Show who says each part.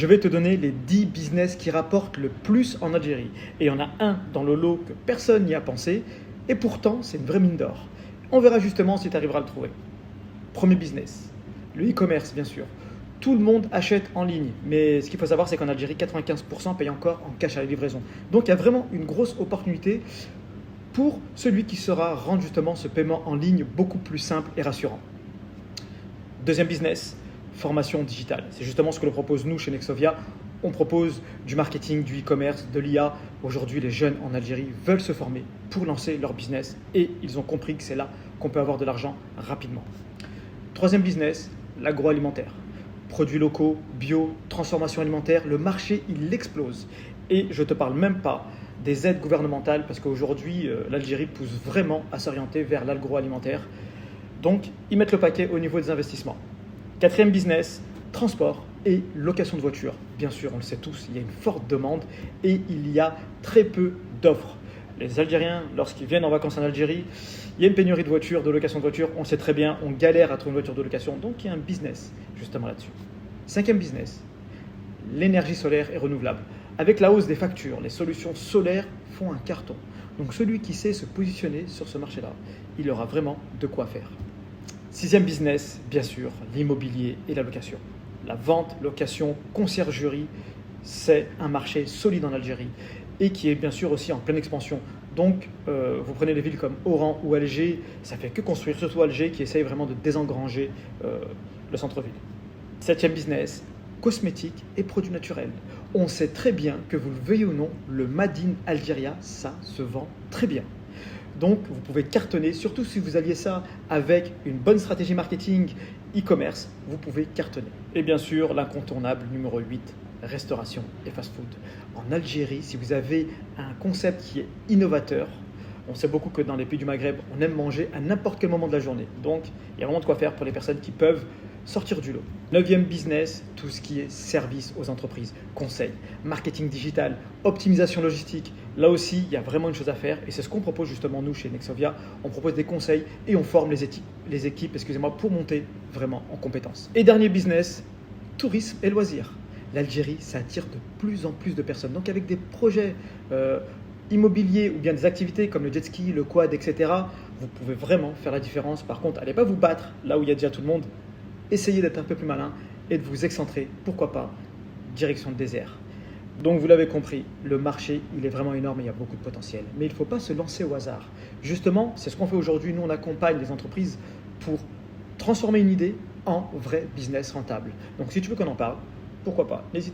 Speaker 1: Je vais te donner les 10 business qui rapportent le plus en Algérie. Et il y en a un dans le lot que personne n'y a pensé, et pourtant c'est une vraie mine d'or. On verra justement si tu arriveras à le trouver. Premier business, le e-commerce bien sûr. Tout le monde achète en ligne, mais ce qu'il faut savoir c'est qu'en Algérie, 95% payent encore en cash à la livraison. Donc il y a vraiment une grosse opportunité pour celui qui saura rendre justement ce paiement en ligne beaucoup plus simple et rassurant. Deuxième business, formation digitale. C'est justement ce que l'on propose nous chez Nexovia. On propose du marketing, du e-commerce, de l'IA. Aujourd'hui, les jeunes en Algérie veulent se former pour lancer leur business et ils ont compris que c'est là qu'on peut avoir de l'argent rapidement. Troisième business, l'agroalimentaire. Produits locaux, bio, transformation alimentaire, le marché, il explose. Et je ne te parle même pas des aides gouvernementales parce qu'aujourd'hui, l'Algérie pousse vraiment à s'orienter vers l'agroalimentaire. Donc, ils mettent le paquet au niveau des investissements. Quatrième business, transport et location de voitures. Bien sûr, on le sait tous, il y a une forte demande et il y a très peu d'offres. Les Algériens, lorsqu'ils viennent en vacances en Algérie, il y a une pénurie de voitures, de location de voitures. On le sait très bien, on galère à trouver une voiture de location. Donc, il y a un business justement là-dessus. Cinquième business, l'énergie solaire et renouvelable. Avec la hausse des factures, les solutions solaires font un carton. Donc, celui qui sait se positionner sur ce marché-là, il aura vraiment de quoi faire. Sixième business, bien sûr, l'immobilier et la location. La vente, location, conciergerie, c'est un marché solide en Algérie et qui est bien sûr aussi en pleine expansion. Donc, vous prenez les villes comme Oran ou Alger, ça fait que construire, surtout Alger qui essaye vraiment de désengranger le centre-ville. Septième business, cosmétiques et produits naturels. On sait très bien que vous le veuillez ou non, le Made in Algeria, ça se vend très bien. Donc, vous pouvez cartonner, surtout si vous alliez ça avec une bonne stratégie marketing e-commerce, vous pouvez cartonner. Et bien sûr, l'incontournable numéro 8, restauration et fast-food. En Algérie, si vous avez un concept qui est innovateur, on sait beaucoup que dans les pays du Maghreb, on aime manger à n'importe quel moment de la journée. Donc, il y a vraiment de quoi faire pour les personnes qui peuvent sortir du lot. Neuvième business, tout ce qui est service aux entreprises, conseils, marketing digital, optimisation logistique. Là aussi, il y a vraiment une chose à faire et c'est ce qu'on propose justement nous chez Nexovia. On propose des conseils et on forme les équipes pour monter vraiment en compétences. Et dernier business, tourisme et loisirs. L'Algérie, ça attire de plus en plus de personnes. Donc avec des projets immobiliers ou bien des activités comme le jet ski, le quad, etc., vous pouvez vraiment faire la différence. Par contre, allez pas vous battre là où il y a déjà tout le monde. Essayez d'être un peu plus malin et de vous excentrer, pourquoi pas, direction le désert. Donc vous l'avez compris, le marché, il est vraiment énorme et il y a beaucoup de potentiel. Mais il ne faut pas se lancer au hasard. Justement, c'est ce qu'on fait aujourd'hui. Nous, on accompagne les entreprises pour transformer une idée en vrai business rentable. Donc si tu veux qu'on en parle, pourquoi pas, n'hésite pas.